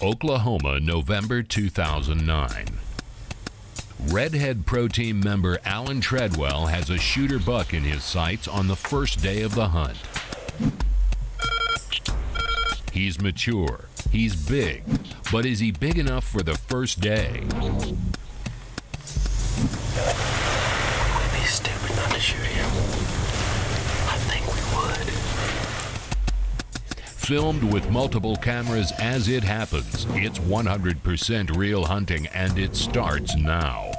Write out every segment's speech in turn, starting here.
Oklahoma, November 2009. Redhead Pro Team member Allen Treadwell has a shooter buck in his sights on the first day of the hunt. He's mature, he's big, but is he big enough for the first day? We'd be stupid not to shoot him. I think we would. Filmed with multiple cameras as it happens, it's 100% real hunting, and it starts now.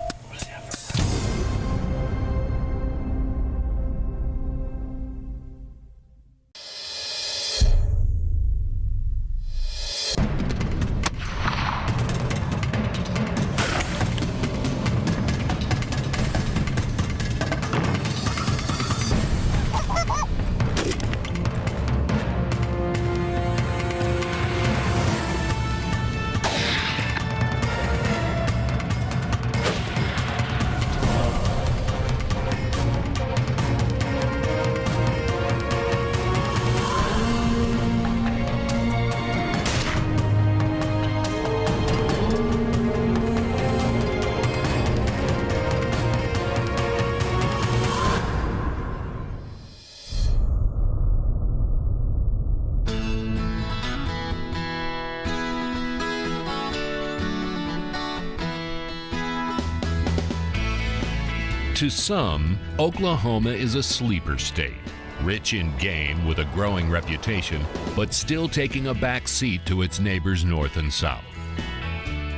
To some, Oklahoma is a sleeper state, rich in game with a growing reputation, but still taking a back seat to its neighbors north and south.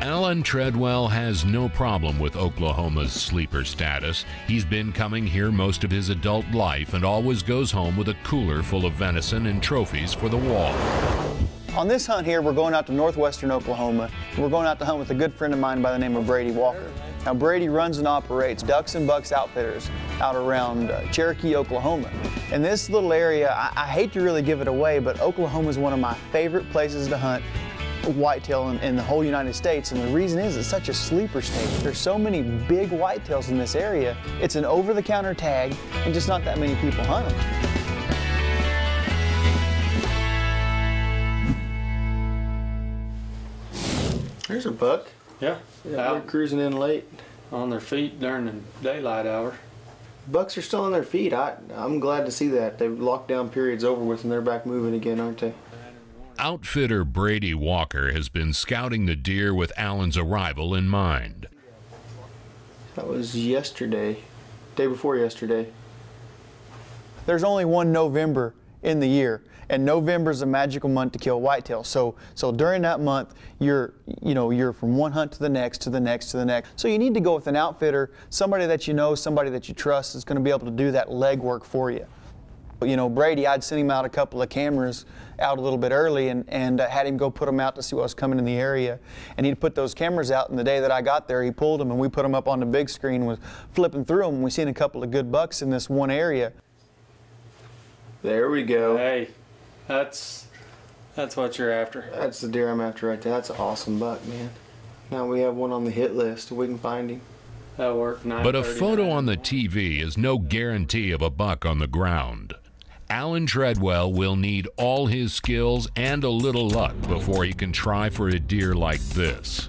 Allen Treadwell has no problem with Oklahoma's sleeper status. He's been coming here most of his adult life and always goes home with a cooler full of venison and trophies for the wall. On this hunt here, we're going out to northwestern Oklahoma. We're going out to hunt with a good friend of mine by the name of Brady Walker. Now, Brady runs and operates Ducks and Bucks Outfitters out around Cherokee, Oklahoma. In this little area, I hate to really give it away, but Oklahoma is one of my favorite places to hunt whitetail in the whole United States, and the reason is it's such a sleeper state. There's so many big whitetails in this area. It's an over-the-counter tag, and just not that many people hunt them. There's a buck. Yeah, They're cruising in late. on their feet during the daylight hour. Bucks are still on their feet. I'm glad to see that. They've lockdown periods over with and they're back moving again, aren't they? Outfitter Brady Walker has been scouting the deer with Allen's arrival in mind. That was yesterday, day before yesterday. There's only one November in the year, and November is a magical month to kill whitetail. So during that month, you're from one hunt to the next, to the next, to the next. So you need to go with an outfitter, somebody that you know, somebody that you trust is going to be able to do that legwork for you. You know, Brady, I'd sent him out a couple of cameras out a little bit early and had him go put them out to see what was coming in the area. And he'd put those cameras out, and the day that I got there, he pulled them and we put them up on the big screen, was flipping through them, and we seen a couple of good bucks in this one area. There we go. Hey, that's what you're after. That's the deer I'm after right there. That's an awesome buck, man. Now we have one on the hit list. We can find him. That'll work. But a photo on the TV is no guarantee of a buck on the ground. Allen Treadwell will need all his skills and a little luck before he can try for a deer like this.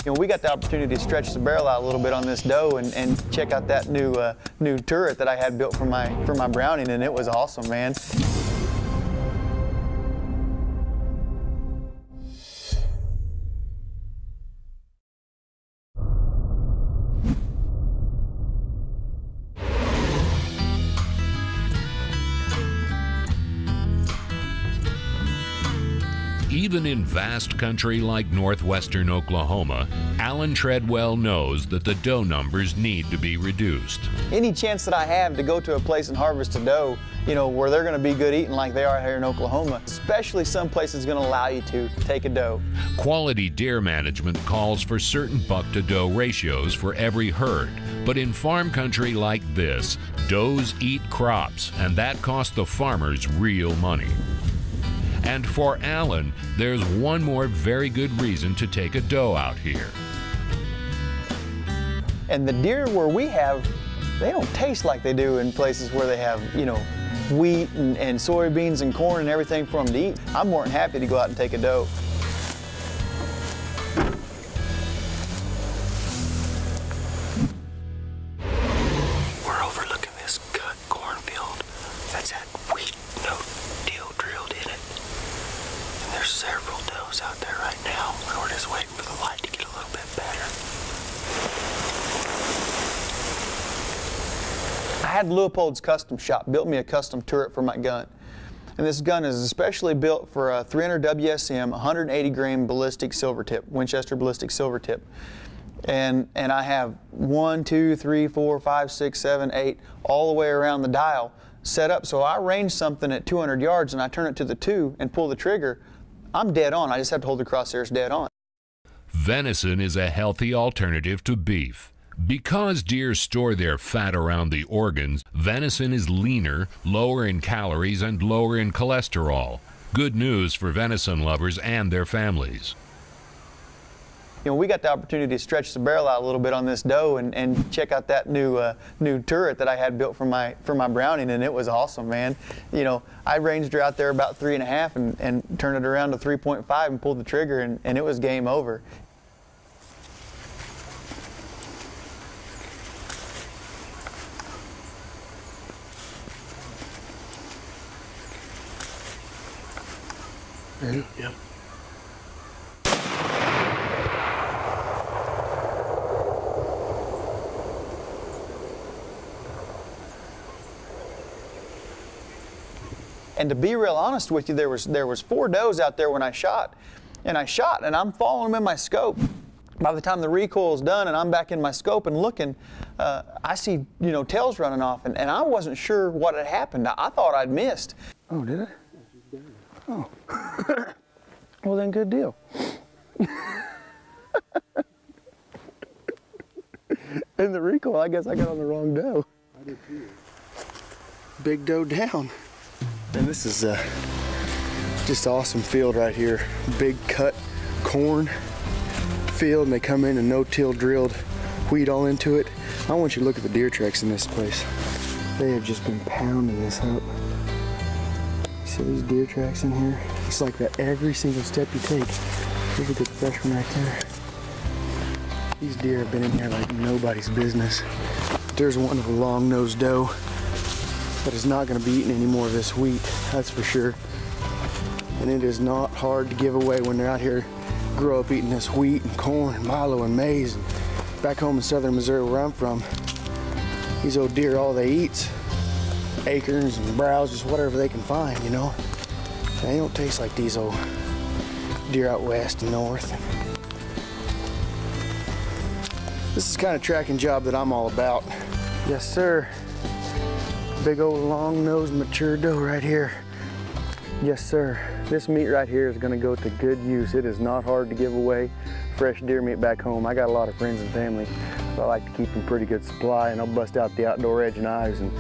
You know, we got the opportunity to stretch the barrel out a little bit on this doe and check out that new turret that I had built for my Browning, and it was awesome, man. Even in vast country like northwestern Oklahoma, Allen Treadwell knows that the doe numbers need to be reduced. Any chance that I have to go to a place and harvest a doe, you know, where they're going to be good eating like they are here in Oklahoma, especially some places going to allow you to take a doe. Quality deer management calls for certain buck-to-doe ratios for every herd. But in farm country like this, does eat crops, and that costs the farmers real money. And for Allen, there's one more very good reason to take a doe out here. And the deer where we have, they don't taste like they do in places where they have, you know, wheat and soybeans and corn and everything for them to eat. I'm more than happy to go out and take a doe. had Leupold's custom shop built me a custom turret for my gun. And this gun is especially built for a 300 WSM, 180 grain ballistic silver tip, Winchester ballistic silver tip. And I have 1, 2, 3, 4, 5, 6, 7, 8, all the way around the dial set up. So I range something at 200 yards and I turn it to the 2 and pull the trigger, I'm dead on. I just have to hold the crosshairs dead on. Venison is a healthy alternative to beef. Because deer store their fat around the organs, venison is leaner, lower in calories, and lower in cholesterol. Good news for venison lovers and their families. You know, we got the opportunity to stretch the barrel out a little bit on this doe and check out that new turret that I had built for my Browning, and it was awesome, man. You know, I ranged her out there about 3.5 and turned it around to 3.5 and pulled the trigger, and it was game over. Ready? Yep. And to be real honest with you, there was 4 does out there when I shot, and I'm following them in my scope. By the time the recoil's done and I'm back in my scope and looking, I see, you know, tails running off, and I wasn't sure what had happened. I thought I'd missed. Oh, did I? Oh. Well, then good deal. In the recoil, I guess I got on the wrong doe. I did too. Big doe down. And this is just awesome field right here. Big cut corn field, and they come in and no-till drilled wheat all into it. I want you to look at the deer tracks in this place. They have just been pounding this up. See these deer tracks in here? It's like that every single step you take. Look at the fresh one right there. These deer have been in here like nobody's business. There's one of a long-nosed doe that is not going to be eating any more of this wheat, that's for sure. And it is not hard to give away when they're out here grow up eating this wheat and corn and milo and maize. And back home in southern Missouri where I'm from, these old deer, all they eat's acorns and browse, just whatever they can find, you know. They don't taste like these old deer out west and north. This is the kind of tracking job that I'm all about. Yes, sir. Big old long-nosed mature doe right here. Yes, sir. This meat right here is going to go to good use. It is not hard to give away fresh deer meat back home. I got a lot of friends and family, so I like to keep them pretty good supply, and I'll bust out the outdoor edge knives and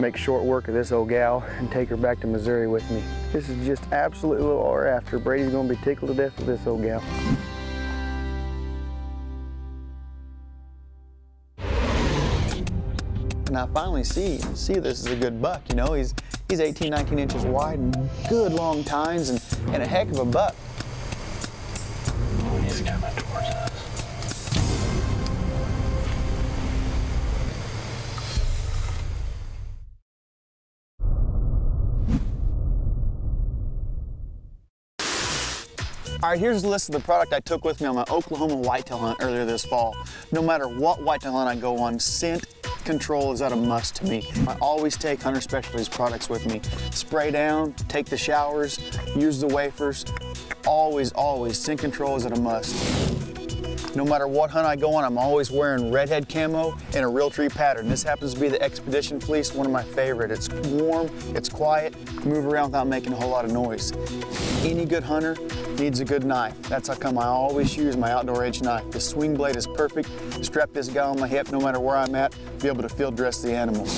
make short work of this old gal and take her back to Missouri with me. This is just absolutely what we're after. Brady's going to be tickled to death with this old gal. And I finally see this is a good buck, you know. He's 18, 19 inches wide and good long tines and a heck of a buck. He's coming towards us. All right, here's a list of the product I took with me on my Oklahoma whitetail hunt earlier this fall. No matter what whitetail hunt I go on, scent control is at a must to me. I always take Hunter Specialties products with me. Spray down, take the showers, use the wafers. Always, always, scent control is at a must. No matter what hunt I go on, I'm always wearing redhead camo and a Realtree pattern. This happens to be the Expedition Fleece, one of my favorite. It's warm, it's quiet, move around without making a whole lot of noise. Any good hunter needs a good knife. That's how come I always use my outdoor edge knife. The swing blade is perfect. Strap this guy on my hip no matter where I'm at, be able to field dress the animals.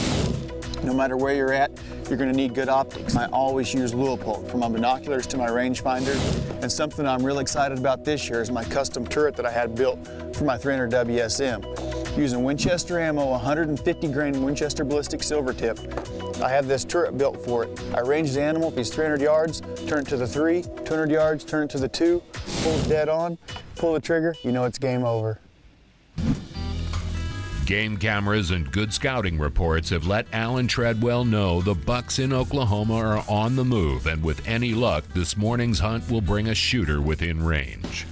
No matter where you're at, you're going to need good optics. I always use Leupold, from my binoculars to my rangefinder. And something I'm really excited about this year is my custom turret that I had built for my 300 WSM. Using Winchester ammo, 150 grain Winchester ballistic silver tip. I have this turret built for it. I range the animal, if he's 300 yards, turn it to the 3, 200 yards, turn it to the 2, pull it dead on, pull the trigger, you know it's game over. Game cameras and good scouting reports have let Allen Treadwell know the bucks in Oklahoma are on the move, and with any luck, this morning's hunt will bring a shooter within range.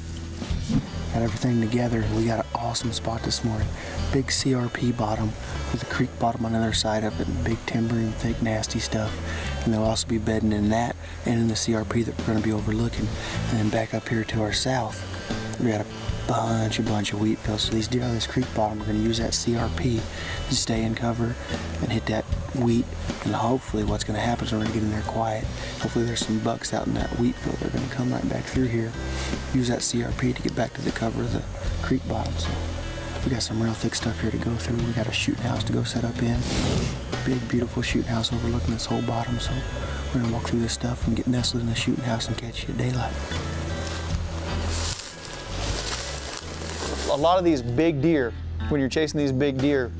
Got everything together. We got an awesome awesome spot this morning. Big CRP bottom with a creek bottom on the other side of it, and big timber and thick, nasty stuff. And they'll also be bedding in that and in the CRP that we're going to be overlooking. And then back up here to our south, we got a bunch of wheat fields. So these deer on this creek bottom are going to use that CRP to stay in cover and hit that wheat. And hopefully what's going to happen is we're going to get in there quiet. Hopefully there's some bucks out in that wheat field. They're going to come right back through here, use that CRP to get back to the cover of the creek bottom. So we got some real thick stuff here to go through. We got a shooting house to go set up in. Big, beautiful shooting house overlooking this whole bottom. So we're going to walk through this stuff and get nestled in the shooting house and catch you at daylight. A lot of these big deer, when you're chasing these big deer,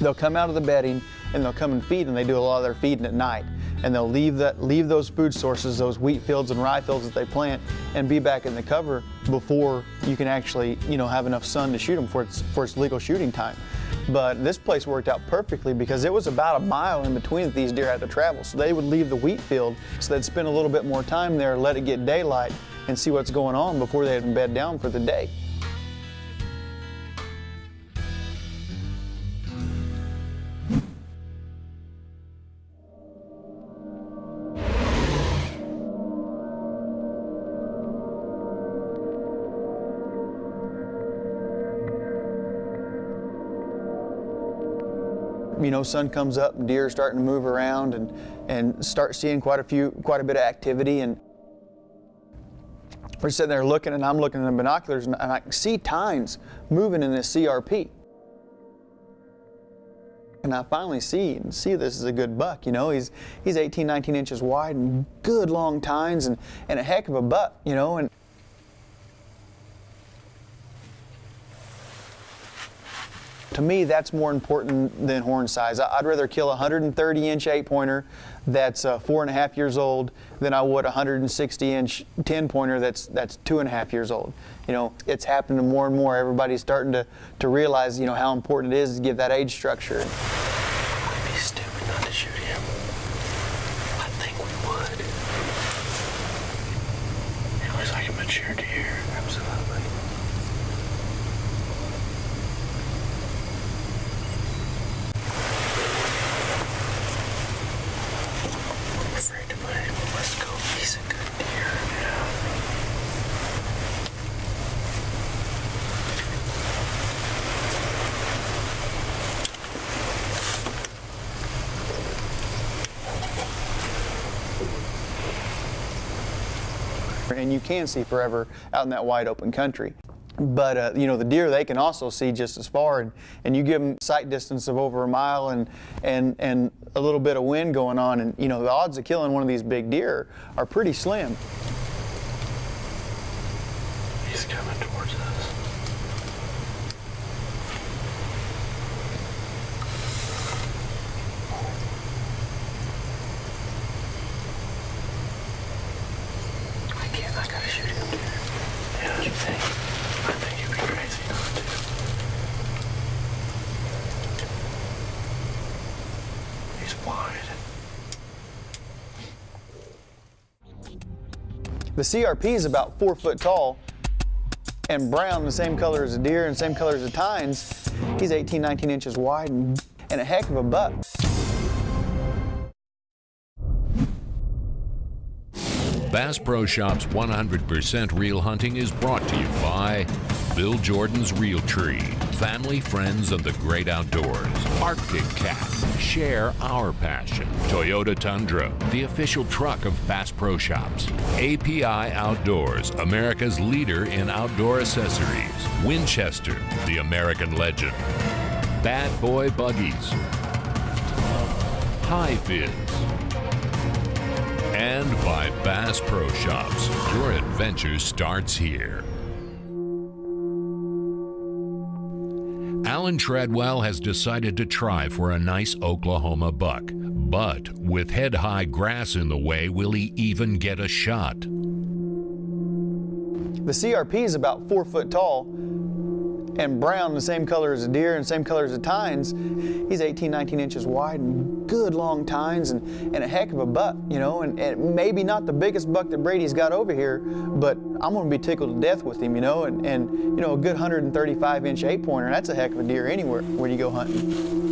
they'll come out of the bedding and they'll come and feed, and they do a lot of their feeding at night. And they'll leave those food sources, those wheat fields and rye fields that they plant, and be back in the cover before you can actually, have enough sun to shoot them for its legal shooting time. But this place worked out perfectly because it was about a mile in between that these deer had to travel. So they would leave the wheat field, so they'd spend a little bit more time there, let it get daylight, and see what's going on before they had bed down for the day. Sun comes up and deer are starting to move around and start seeing quite a bit of activity. And we're sitting there looking, and I'm looking in the binoculars, and I can see tines moving in this CRP. And I finally see this is a good buck. He's 18, 19 inches wide and good long tines and a heck of a buck, and to me, that's more important than horn size. I'd rather kill a 130-inch 8-pointer that's 4.5 years old than I would a 160-inch 10-pointer that's 2.5 years old. It's happening more and more. Everybody's starting to realize, how important it is to give that age structure. We'd be stupid not to shoot him. I think we would. He looks like a mature deer. Absolutely. He's a good deer. And you can see forever out in that wide open country. But the deer, they can also see just as far, and you give them sight distance of over a mile and a little bit of wind going on, and the odds of killing one of these big deer are pretty slim. He's coming towards us. I gotta shoot him, dude. Yeah, what you think? I think you'd be crazy not to. He's wide. The CRP is about 4 foot tall and brown, the same color as a deer and same color as the tines. He's 18, 19 inches wide and a heck of a buck. Bass Pro Shop's 100% Reel Hunting is brought to you by Bill Jordan's Reel Tree, family, friends of the great outdoors, Arctic Cat, share our passion, Toyota Tundra, the official truck of Bass Pro Shops, API Outdoors, America's leader in outdoor accessories, Winchester, the American legend, Bad Boy Buggies, High Viz, and by Bass Pro Shops. Your adventure starts here. Allen Treadwell has decided to try for a nice Oklahoma buck, but with head-high grass in the way, will he even get a shot? The CRP is about 4 foot tall and brown, the same color as a deer and same color as a tines. He's 18, 19 inches wide and good long tines and a heck of a buck, you know, and maybe not the biggest buck that Brady's got over here, but I'm gonna be tickled to death with him, you know, and you know, a good 135-inch 8-pointer, that's a heck of a deer anywhere when you go hunting.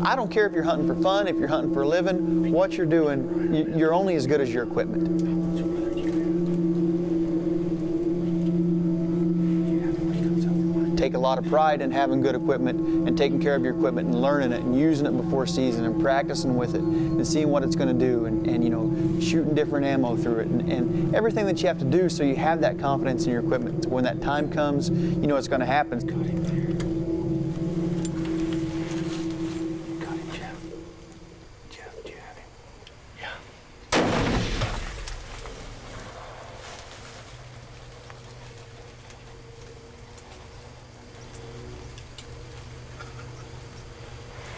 I don't care if you're hunting for fun, if you're hunting for a living, what you're doing, you're only as good as your equipment. Take a lot of pride in having good equipment and taking care of your equipment and learning it and using it before season and practicing with it and seeing what it's going to do and you know, shooting different ammo through it and everything that you have to do so you have that confidence in your equipment. So when that time comes, you know it's going to happen.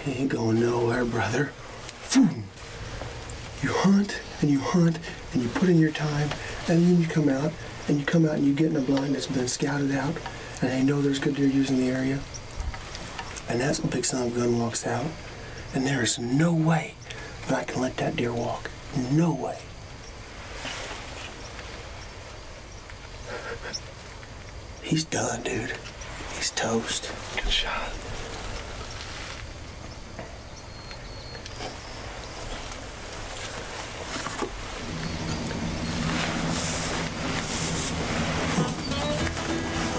He ain't going nowhere, brother. You hunt and you hunt and you put in your time and then you come out and you get in a blind that's been scouted out and they know there's good deer using the area. And that big son of a gun walks out and there is no way that I can let that deer walk. No way. He's done, dude. He's toast. Good shot.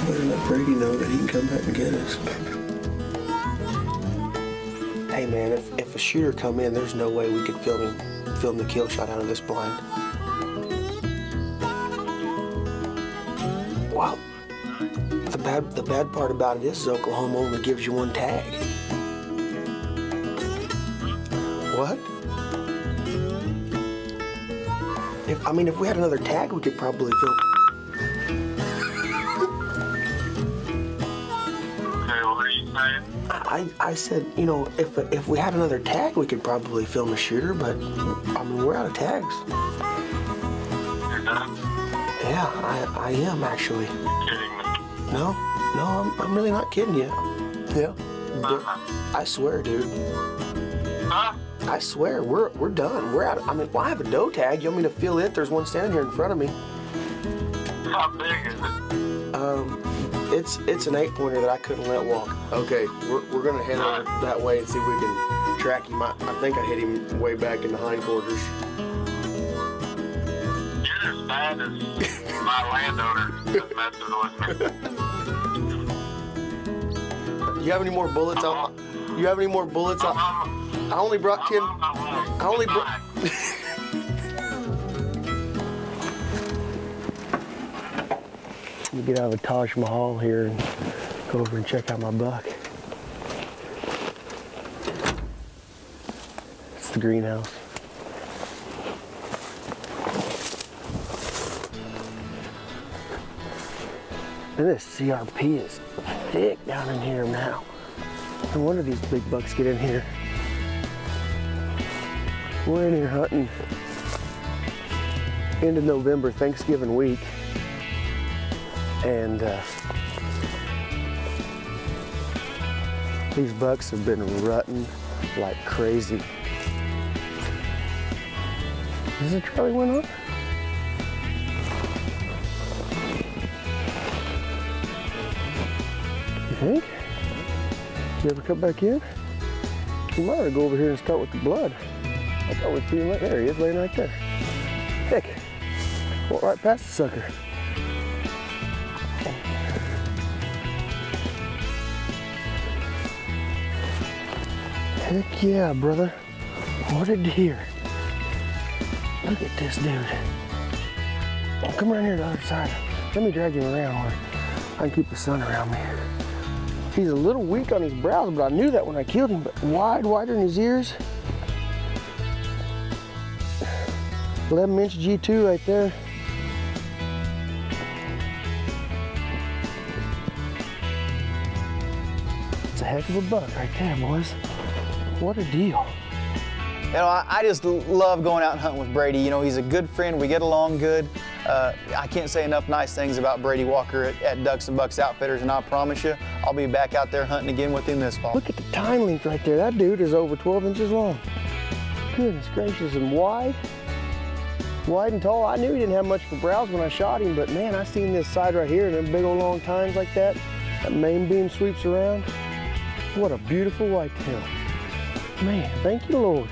Better let Brady know that he can come back and get us. Hey man, if a shooter come in, there's no way we could film the kill shot out of this blind. Wow. The bad part about it is Oklahoma only gives you one tag. What? If we had another tag, we could probably film. I said, you know, if we had another tag, we could probably film a shooter, but I mean, we're out of tags. You're done? Yeah, I am actually. You're kidding me. No, I'm really not kidding you. Yeah. I swear, dude. Huh? I swear, we're done. We're out. I mean, well, I have a doe tag. You want me to fill it? There's one standing here in front of me. How big is it? It's an 8-pointer that I couldn't let walk. Okay, we're gonna head over that way and see if we can track him. I think I hit him way back in the hindquarters. You're as bad as my landowner that's messing with me. You have any more bullets? You have any more bullets? I only brought 10. I only brought. Let me get out of a Taj Mahal here and go over and check out my buck. It's the greenhouse. And this CRP is thick down in here now. No wonder these big bucks get in here. We're in here hunting end of November, Thanksgiving week. And these bucks have been rutting like crazy. Is the Charlie went on? You think? You ever come back in? You might ought to go over here and start with the blood. I thought we'd see him right there. He is laying right there. Heck, walk right past the sucker. Heck yeah, brother. What a deer. Look at this dude. Oh, come around here to the other side. Let me drag him around where I can keep the sun around me. He's a little weak on his brows, but I knew that when I killed him, but wider in his ears. 11-inch G2 right there. It's a heck of a buck right there, boys. What a deal. You know, I just love going out and hunting with Brady. You know, he's a good friend. We get along good. I can't say enough nice things about Brady Walker at Ducks and Bucks Outfitters, and I promise you, I'll be back out there hunting again with him this fall. Look at the tine length right there. That dude is over 12 inches long. Goodness gracious, and wide and tall. I knew he didn't have much for brows when I shot him, but man, I seen this side right here and them big old long tines like that. That main beam sweeps around. What a beautiful whitetail. Man, thank you, Lord.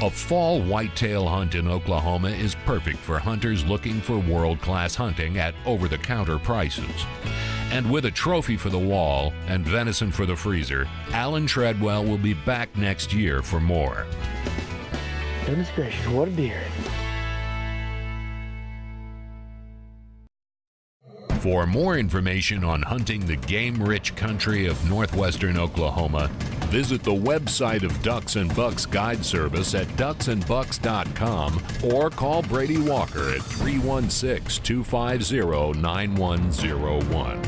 A fall whitetail hunt in Oklahoma is perfect for hunters looking for world-class hunting at over-the-counter prices. And with a trophy for the wall and venison for the freezer, Allen Treadwell will be back next year for more. Goodness gracious, what a deer. For more information on hunting the game-rich country of northwestern Oklahoma, visit the website of Ducks and Bucks Guide Service at ducksandbucks.com or call Brady Walker at 316-250-9101.